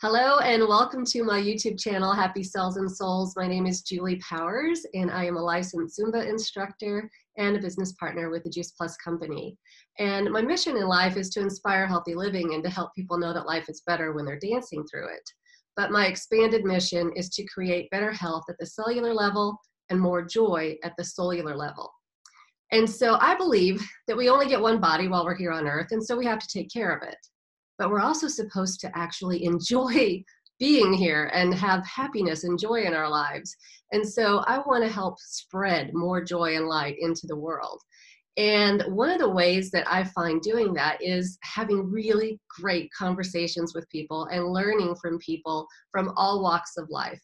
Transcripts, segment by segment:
Hello and welcome to my YouTube channel, Happy Selves and Souls. My name is Julie Powers and I am a licensed Zumba instructor and a business partner with the Juice Plus company. And my mission in life is to inspire healthy living and to help people know that life is better when they're dancing through it. But my expanded mission is to create better health at the cellular level and more joy at the cellular level. And so I believe that we only get one body while we're here on earth, and so we have to take care of it. But we're also supposed to actually enjoy being here and have happiness and joy in our lives. And so I want to help spread more joy and light into the world. And one of the ways that I find doing that is having really great conversations with people and learning from people from all walks of life.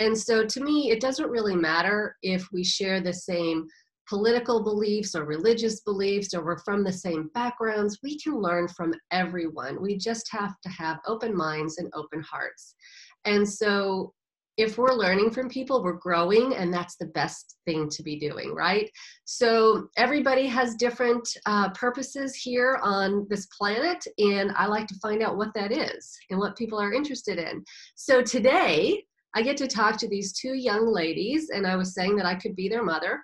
And so to me, it doesn't really matter if we share the same political beliefs or religious beliefs, or we're from the same backgrounds. We can learn from everyone. We just have to have open minds and open hearts. And so if we're learning from people, we're growing, and that's the best thing to be doing, right? So everybody has different purposes here on this planet, and I like to find out what that is and what people are interested in. So today, I get to talk to these two young ladies, and I was saying that I could be their mother.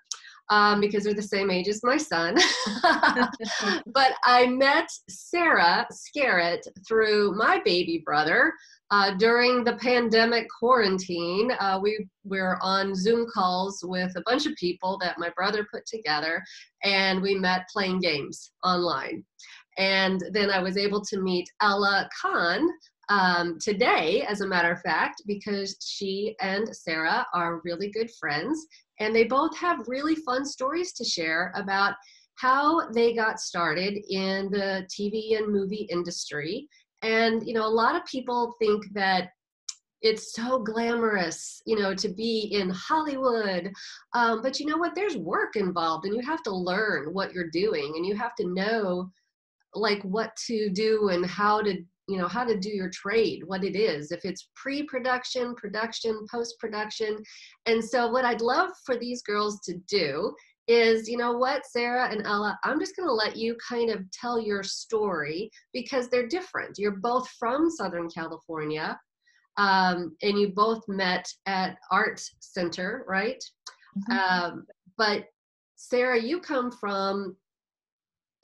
Because they're the same age as my son. But I met Sara Skerritt through my baby brother during the pandemic quarantine. We were on Zoom calls with a bunch of people that my brother put together, and we met playing games online. And then I was able to meet Ella Khan today, as a matter of fact, because she and Sara are really good friends. And they both have really fun stories to share about how they got started in the TV and movie industry. And, you know, a lot of people think that it's so glamorous, you know, to be in Hollywood. But you know what? There's work involved, and you have to learn what you're doing, and you have to know, like, what to do and how to, you know, how to do your trade, what it is, if it's pre-production, production, post-production. And so what I'd love for these girls to do is, you know what, Sara and Ella, I'm just gonna let you kind of tell your story, because they're different. You're both from Southern California, and you both met at Art Center, right? Mm-hmm. But Sara, you come from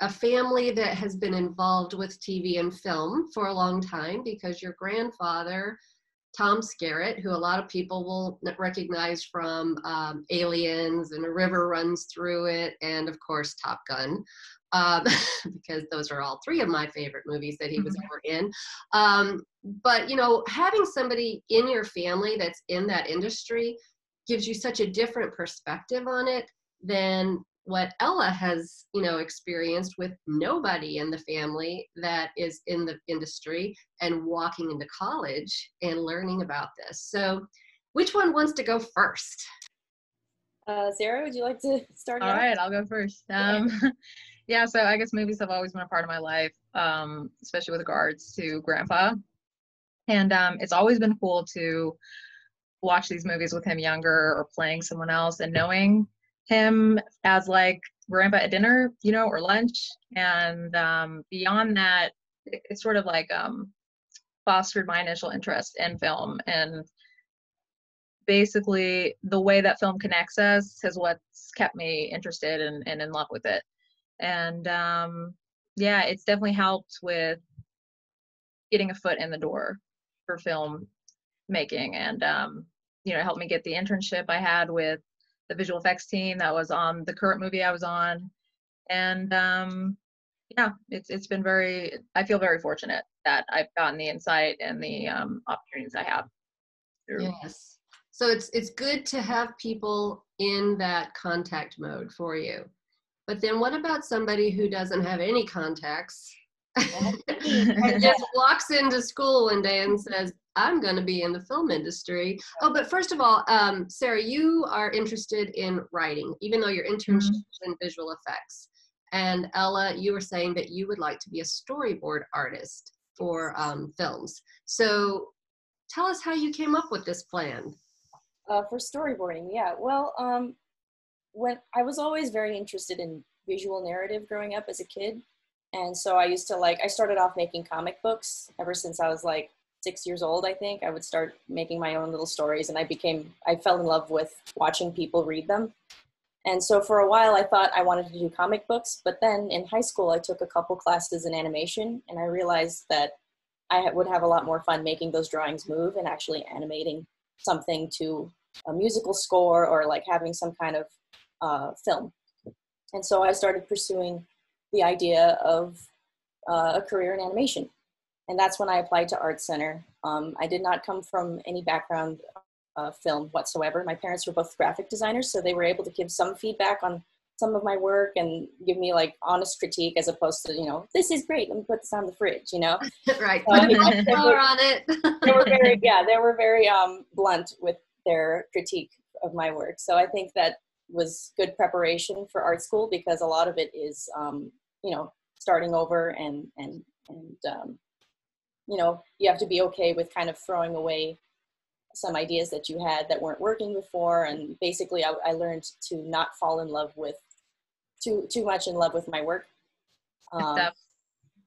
a family that has been involved with TV and film for a long time, because your grandfather, Tom Skerritt, who a lot of people will recognize from Aliens and A River Runs Through It, and of course Top Gun, because those are all three of my favorite movies that he was ever in. But you know, having somebody in your family that's in that industry gives you such a different perspective on it than what Ella has, you know, experienced with nobody in the family that is in the industry and walking into college and learning about this. So which one wants to go first? Sara, would you like to start? All right, I'll go first. Yeah, so I guess movies have always been a part of my life, especially with regards to Grandpa. And it's always been cool to watch these movies with him younger or playing someone else, and knowing him as like Grandpa at dinner, you know, or lunch. And beyond that, it's sort of like fostered my initial interest in film. And basically the way that film connects us is what's kept me interested and in love with it. And yeah, it's definitely helped with getting a foot in the door for film making. And you know, it helped me get the internship I had with the visual effects team that was on the current movie I was on. And yeah, it's been I feel very fortunate that I've gotten the insight and the opportunities I have. Yes. So it's good to have people in that contact mode for you. But then what about somebody who doesn't have any contacts and just walks into school one day and says, I'm going to be in the film industry? Oh, but first of all, Sara, you are interested in writing, even though your internship is in visual effects. And Ella, you were saying that you would like to be a storyboard artist for films. So tell us how you came up with this plan. For storyboarding, yeah. Well, when I was always very interested in visual narrative growing up as a kid. And so I used to I started off making comic books ever since I was like 6 years old, I think, I would start making my own little stories, and I fell in love with watching people read them. And so for a while I thought I wanted to do comic books, but then in high school I took a couple classes in animation, and I realized that I would have a lot more fun making those drawings move and actually animating something to a musical score, or like having some kind of film. And so I started pursuing the idea of a career in animation. And that's when I applied to Art Center. I did not come from any background film whatsoever. My parents were both graphic designers, so they were able to give some feedback on some of my work and give me like honest critique, as opposed to, this is great, let me put this on the fridge, Right. So, Put a bit color on it. they were very blunt with their critique of my work. So I think that was good preparation for art school, because a lot of it is, starting over, and you have to be okay with kind of throwing away some ideas that you had that weren't working before. And basically I learned to not fall in love with too much in love with my work.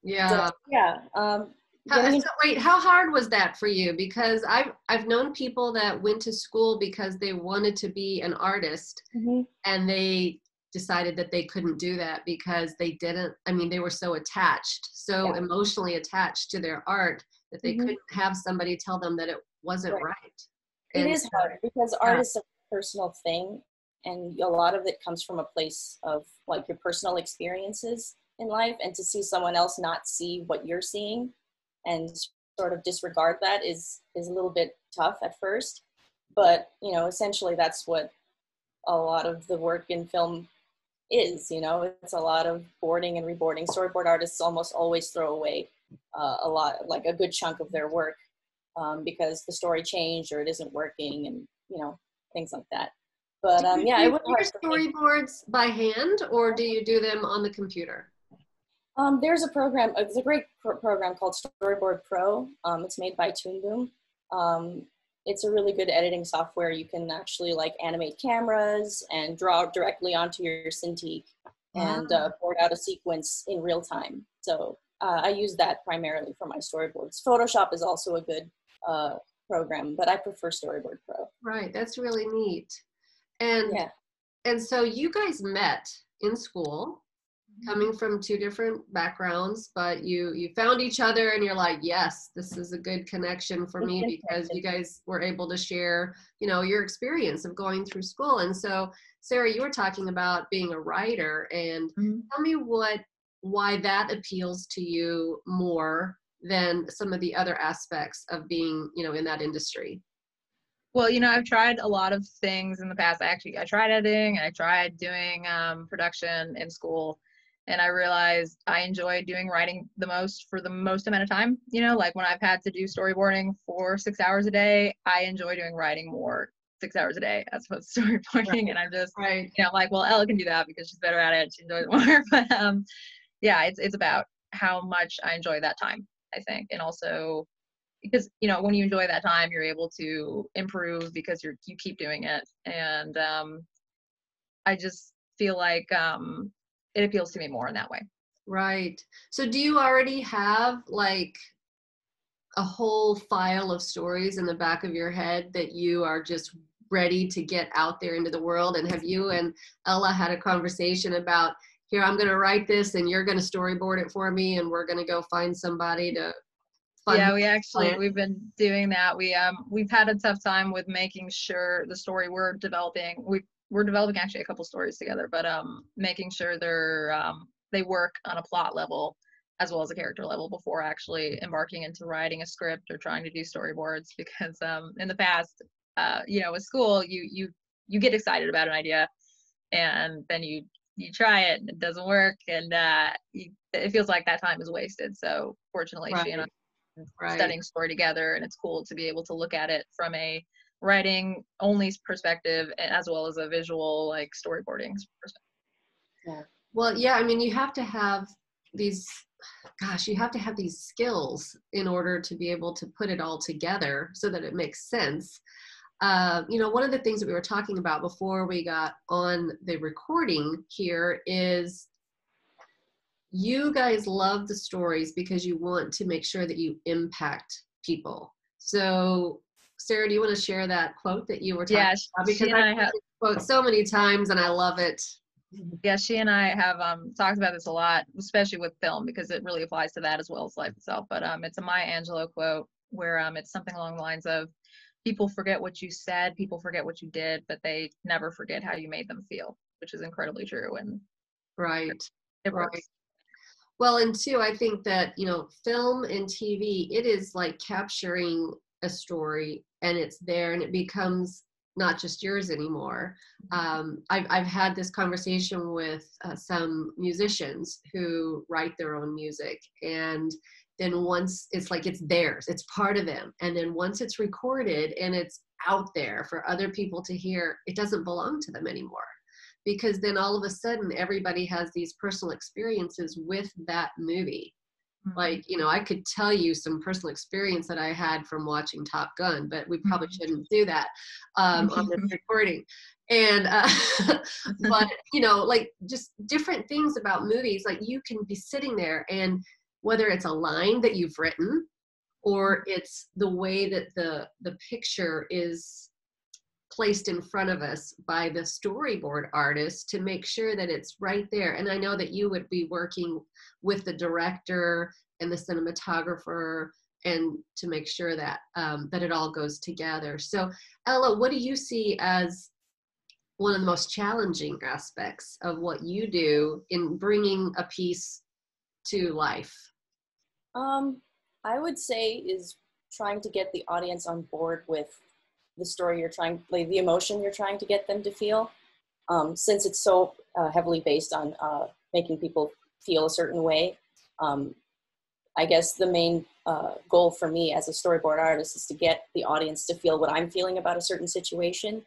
Yeah. So, yeah. Wait, how hard was that for you? Because I've known people that went to school because they wanted to be an artist, mm-hmm. and they decided that they couldn't do that because they were so attached, emotionally attached to their art, that they mm-hmm. couldn't have somebody tell them that it wasn't right. It is hard, because art is a personal thing, and a lot of it comes from a place of like your personal experiences in life, and to see someone else not see what you're seeing and sort of disregard that is a little bit tough at first. But essentially that's what a lot of the work in film is. It's a lot of boarding and reboarding. Storyboard artists almost always throw away a lot, like a good chunk of their work, because the story changed or it isn't working, and things like that. But do you it was do your storyboards by hand, or do you do them on the computer? There's a program. It's a great program called Storyboard Pro. It's made by Toon Boom. It's a really good editing software. You can actually like animate cameras and draw directly onto your Cintiq and board out a sequence in real time. So I use that primarily for my storyboards. Photoshop is also a good program, but I prefer Storyboard Pro. Right, that's really neat. And so you guys met in school, coming from two different backgrounds, but you found each other, and you're like, yes, this is a good connection for me, because you guys were able to share, your experience of going through school. And so, Sarah, you were talking about being a writer, and tell me why that appeals to you more than some of the other aspects of being, in that industry. Well, I've tried a lot of things in the past. I tried editing, and I tried doing production in school. And I realized I enjoy doing writing the most for the most amount of time. Like when I've had to do storyboarding for 6 hours a day, I enjoy doing writing more 6 hours a day as opposed to storyboarding. Right. And I'm just, I'm like, well, Ella can do that because she's better at it. She enjoys it more. But it's about how much I enjoy that time, I think. And also because, when you enjoy that time, you're able to improve because you keep doing it. And I just feel like, it appeals to me more in that way. Right. So do you already have like a whole file of stories in the back of your head that you are just ready to get out there into the world? And have you and Ella had a conversation about, here, I'm going to write this and you're going to storyboard it for me, and we're going to go find somebody to fund? Yeah, we've been doing that. We've had a tough time with making sure the story we're developing, we're developing actually a couple stories together, but making sure they work on a plot level as well as a character level before actually embarking into writing a script or trying to do storyboards. Because in the past, with school, you get excited about an idea, and then you try it and it doesn't work, and it feels like that time is wasted. So fortunately, she and I are studying story together, and it's cool to be able to look at it from a writing only perspective as well as a visual like storyboarding perspective. Yeah. Well, yeah, you have to have these skills in order to be able to put it all together so that it makes sense. One of the things that we were talking about before we got on the recording here is you guys love the stories because you want to make sure that you impact people. So, Sarah, do you want to share that quote that you were talking Yeah, about? she Because and I I've heard have. this quote so many times and I love it. Yeah, she and I have talked about this a lot, especially with film, because it really applies to that as well as life itself. But it's a Maya Angelou quote where it's something along the lines of, people forget what you said, people forget what you did, but they never forget how you made them feel, which is incredibly true. And Right. it Right. works. Well, and two, I think that, film and TV, it is like capturing a story and it's there and it becomes not just yours anymore. I've had this conversation with some musicians who write their own music, and then once it's like it's theirs, it's part of them. And then once it's recorded and it's out there for other people to hear, it doesn't belong to them anymore. Because then all of a sudden everybody has these personal experiences with that movie. Like, I could tell you some personal experience that I had from watching Top Gun, but we probably shouldn't do that on this recording. And, but, like just different things about movies, like you can be sitting there and whether it's a line that you've written or it's the way that the picture is placed in front of us by the storyboard artist to make sure that it's right there. And I know that you would be working with the director and the cinematographer and to make sure that that it all goes together. So Ella, what do you see as one of the most challenging aspects of what you do in bringing a piece to life? I would say is trying to get the audience on board with the story you're trying, like the emotion you're trying to get them to feel. Since it's so heavily based on making people feel a certain way, I guess the main goal for me as a storyboard artist is to get the audience to feel what I'm feeling about a certain situation.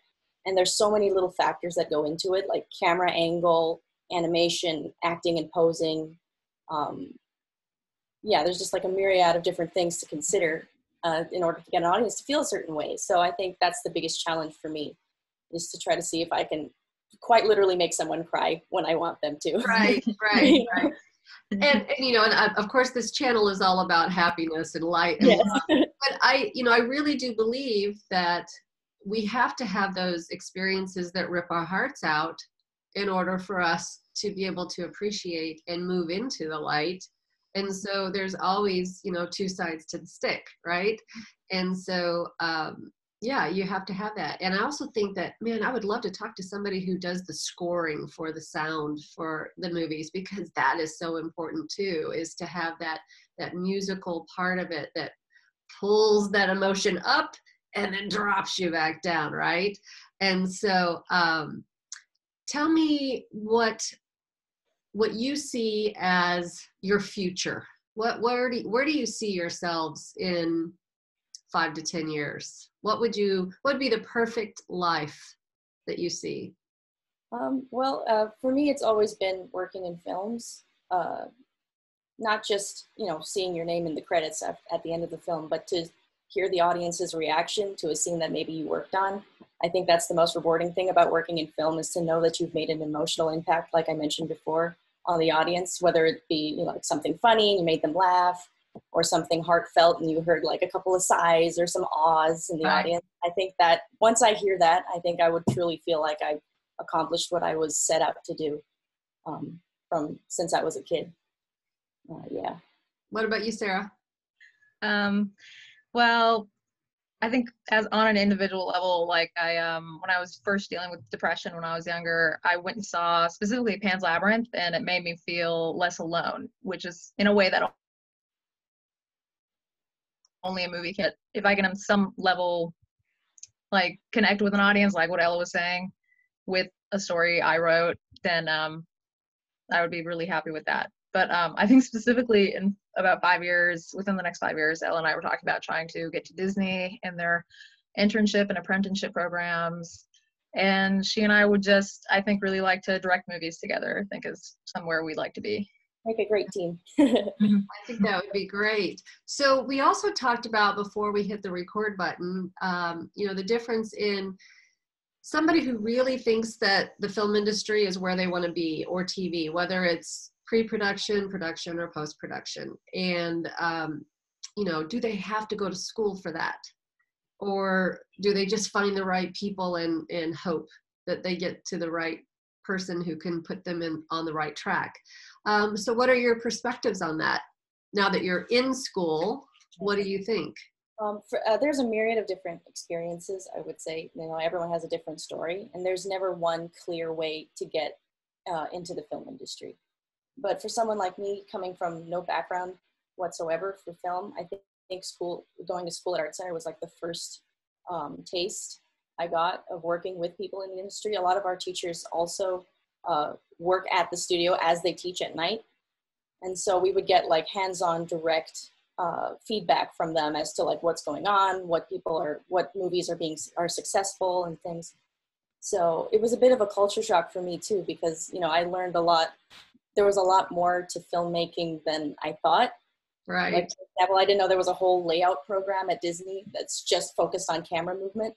And there's so many little factors that go into it, like camera angle, animation, acting and posing. Yeah, there's just like a myriad of different things to consider in order to get an audience to feel a certain way. So I think that's the biggest challenge for me, is to try to see if I can quite literally make someone cry when I want them to. Right. Right. And of course this channel is all about happiness and light and Yes. love. But I really do believe that we have to have those experiences that rip our hearts out in order for us to be able to appreciate and move into the light. And so there's always, two sides to the stick, right? And so, yeah, you have to have that. And I also think that, man, I would love to talk to somebody who does the scoring for the sound for the movies, because that is so important too, is to have that musical part of it that pulls that emotion up and then drops you back down, right? And so tell me what you see as your future. Where do you see yourselves in 5 to 10 years? What would be the perfect life that you see? Well, for me, it's always been working in films, not just, seeing your name in the credits at the end of the film, but to hear the audience's reaction to a scene that maybe you worked on. I think that's the most rewarding thing about working in film, is to know that you've made an emotional impact, like I mentioned before, on the audience, whether it be, like something funny and you made them laugh, or something heartfelt and you heard like a couple of sighs or some ahs in the audience. I think that once I hear that, I think I would truly feel like I accomplished what I was set out to do from since I was a kid. Yeah. What about you, Sarah? Well, I think as on an individual level, like when I was first dealing with depression when I was younger, I went and saw specifically Pan's Labyrinth, and it made me feel less alone, which is in a way that only a movie can. If I can on some level like connect with an audience, like what Ella was saying, with a story I wrote, then I would be really happy with that. But I think specifically in about 5 years, within the next 5 years, Ella and I were talking about trying to get to Disney and their internship and apprenticeship programs. And she and I would just, I think, really like to direct movies together. I think is somewhere we'd like to be. Make a great team. I think that would be great. So we also talked about, before we hit the record button, the difference in somebody who really thinks that the film industry is where they want to be, or TV, whether it's pre-production, production, or post-production. And do they have to go to school for that? Or do they just find the right people and hope that they get to the right person who can put them on the right track? So what are your perspectives on that? Now that you're in school, what do you think? There's a myriad of different experiences, I would say. Everyone has a different story, and there's never one clear way to get into the film industry. But for someone like me, coming from no background whatsoever for film, I think going to school at Art Center was like the first taste I got of working with people in the industry. A lot of our teachers also work at the studio as they teach at night. And so we would get like hands-on direct feedback from them as to like what's going on, what movies are successful and things. So it was a bit of a culture shock for me too, because, I learned a lot. There was a lot more to filmmaking than I thought. Right. Like, for example, I didn't know there was a whole layout program at Disney that's just focused on camera movement.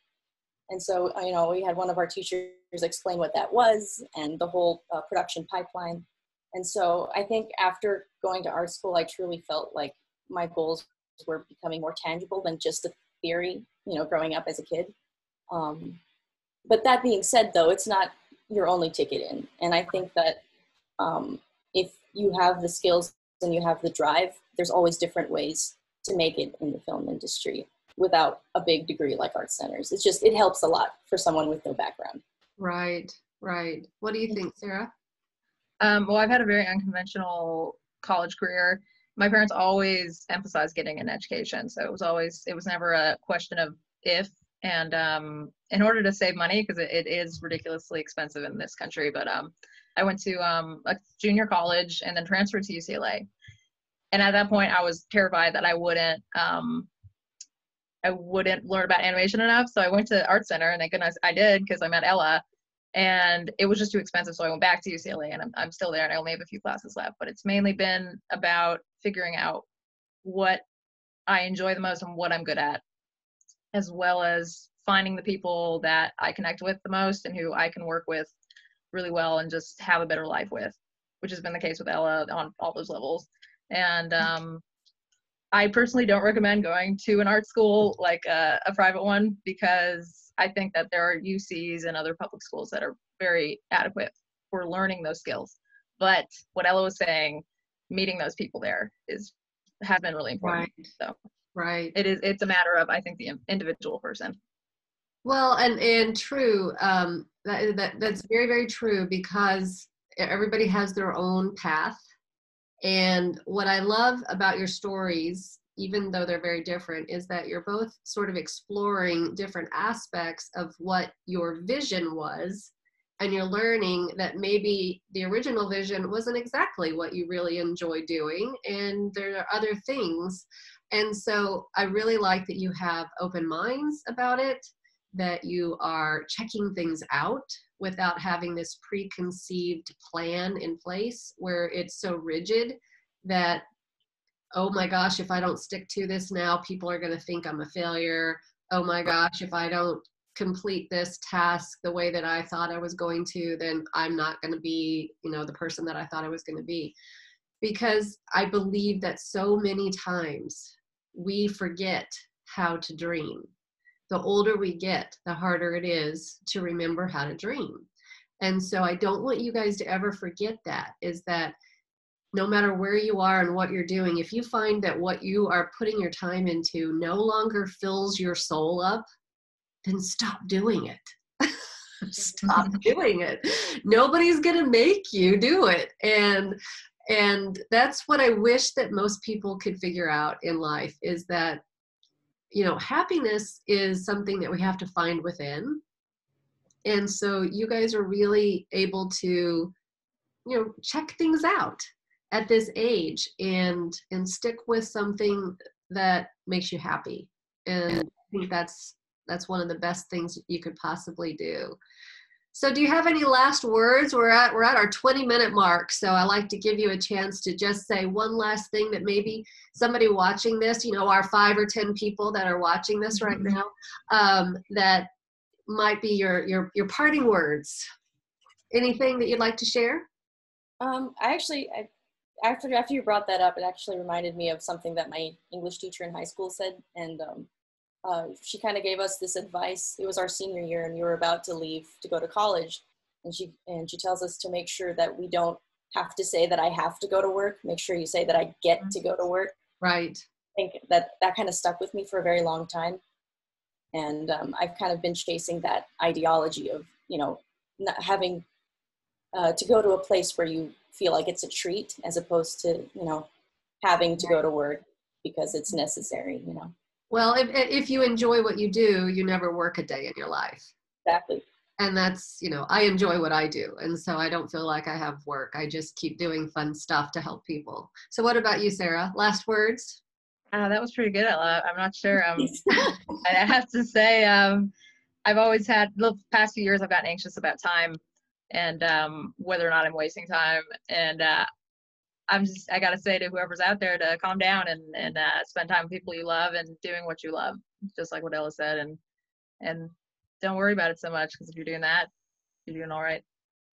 And so, we had one of our teachers explain what that was and the whole production pipeline. And so I think after going to art school, I truly felt like my goals were becoming more tangible than just a theory, growing up as a kid. But that being said, though, it's not your only ticket in. And I think that if you have the skills and you have the drive, there's always different ways to make it in the film industry without a big degree like Art Centers. It helps a lot for someone with no background. Right. What do you think, Sarah? Well, I've had a very unconventional college career. My parents always emphasized getting an education. So it was never a question of if. And in order to save money, because it is ridiculously expensive in this country, but I went to a junior college and then transferred to UCLA. And at that point, I was terrified that I wouldn't learn about animation enough. So I went to Art Center, and thank goodness I did, because I met Ella. And it was just too expensive, so I went back to UCLA, and I'm still there, and I only have a few classes left. But it's mainly been about figuring out what I enjoy the most and what I'm good at, as well as finding the people that I connect with the most and who I can work with really well and just have a better life with, which has been the case with Ella on all those levels. And I personally don't recommend going to an art school, like a private one, because I think that there are UCs and other public schools that are very adequate for learning those skills. But what Ella was saying, meeting those people there has been really important. Right. So Right. it's a matter of, I think, the individual person. Well, and true. That's very, very true, because everybody has their own path. And what I love about your stories, even though they're very different, is that you're both sort of exploring different aspects of what your vision was, and you're learning that maybe the original vision wasn't exactly what you really enjoy doing, and there are other things. And so I really like that you have open minds about it, that you are checking things out without having this preconceived plan in place where it's so rigid that, oh my gosh, if I don't stick to this now, people are going to think I'm a failure. Oh my gosh, if I don't complete this task the way that I thought I was going to, then I'm not going to be, the person that I thought I was going to be. Because I believe that so many times we forget how to dream. The older we get, the harder it is to remember how to dream. And so I don't want you guys to ever forget that, is that no matter where you are and what you're doing, if you find that what you are putting your time into no longer fills your soul up, then stop doing it. Stop doing it. Nobody's going to make you do it. And that's what I wish that most people could figure out in life, is that, happiness is something that we have to find within. And so you guys are really able to, check things out at this age and stick with something that makes you happy. And I think that's one of the best things you could possibly do. So do you have any last words? We're at our 20-minute mark. So I like to give you a chance to just say one last thing that maybe somebody watching this, our 5 or 10 people that are watching this right now, that might be your parting words. Anything that you'd like to share? I after you brought that up, it actually reminded me of something that my English teacher in high school said. And she kind of gave us this advice. It was our senior year and we were about to leave to go to college. And she tells us to make sure that we don't have to say that I have to go to work. Make sure you say that I get to go to work. Right. I think that kind of stuck with me for a very long time. And I've kind of been chasing that ideology of, not having to go to a place where you feel like it's a treat as opposed to, having to go to work because it's necessary, Well, if you enjoy what you do, you never work a day in your life. Exactly. And that's, I enjoy what I do. And so I don't feel like I have work. I just keep doing fun stuff to help people. So what about you, Sarah? Last words? That was pretty good. I'm not sure. I have to say, I've always had, the past few years, I've gotten anxious about time and whether or not I'm wasting time. And I got to say to whoever's out there to calm down and spend time with people you love and doing what you love, just like what Ella said. And don't worry about it so much, because if you're doing that, you're doing all right.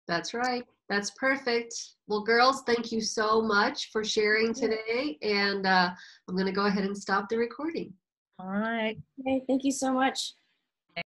That's right. That's perfect. Well, girls, thank you so much for sharing today. And I'm going to go ahead and stop the recording. All right. Okay, thank you so much.